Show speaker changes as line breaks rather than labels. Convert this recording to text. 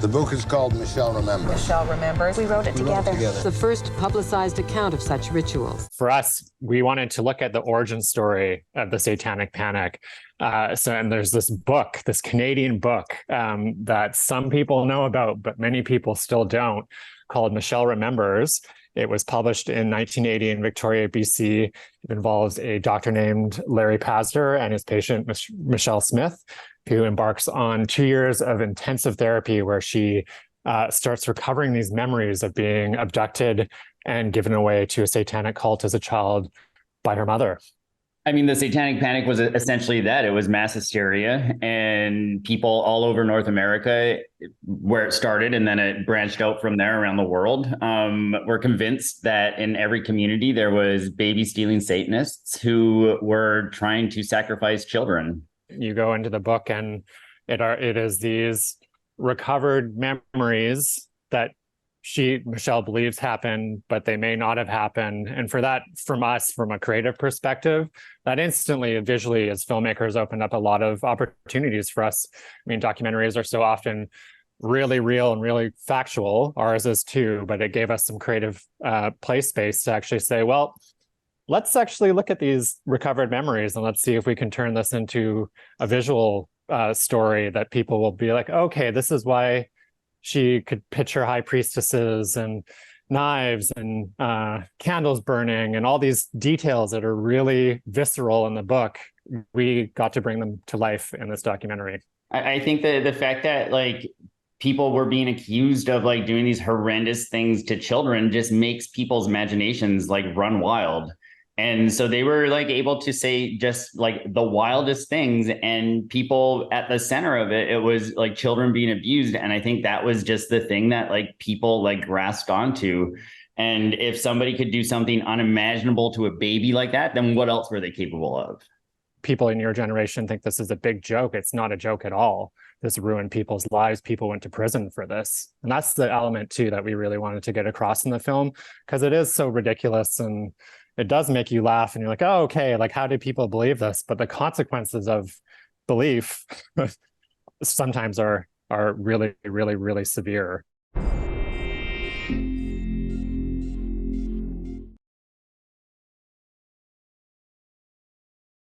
The book is called Michelle Remembers.
Michelle remembers.
We wrote it together.
The first publicized account of such rituals.
For us, we wanted to look at the origin story of the Satanic Panic. And there's this book, this Canadian book that some people know about, but many people still don't, called Michelle Remembers. It was published in 1980 in Victoria, BC. It involves a doctor named Larry Pazder and his patient, Michelle Smith, who embarks on 2 years of intensive therapy where she starts recovering these memories of being abducted and given away to a satanic cult as a child by her mother.
I mean, the Satanic Panic was essentially that. It was mass hysteria, and people all over North America, where it started, and then it branched out from there around the world, were convinced that in every community there was baby-stealing Satanists who were trying to sacrifice children.
You go into the book, and it is these recovered memories that Michelle believes happened, but they may not have happened. And for that, from us, from a creative perspective, that instantly, visually, as filmmakers, opened up a lot of opportunities for us. I mean, documentaries are so often really real and really factual. Ours is too, but it gave us some creative play space to actually say, well, let's actually look at these recovered memories and let's see if we can turn this into a visual story that people will be like, okay, this is why she could picture high priestesses and knives and candles burning and all these details that are really visceral in the book. We got to bring them to life in this documentary.
I think that the fact that like people were being accused of like doing these horrendous things to children just makes people's imaginations like run wild. And so they were like able to say just like the wildest things, and people at the center of it, it was like children being abused. And I think that was just the thing that like people like grasped onto. And if somebody could do something unimaginable to a baby like that, then what else were they capable of?
People in your generation think this is a big joke. It's not a joke at all. This ruined people's lives. People went to prison for this. And that's the element too that we really wanted to get across in the film, because it is so ridiculous and it does make you laugh and you're like, oh, okay, like how do people believe this? But the consequences of belief sometimes are really, really, really severe.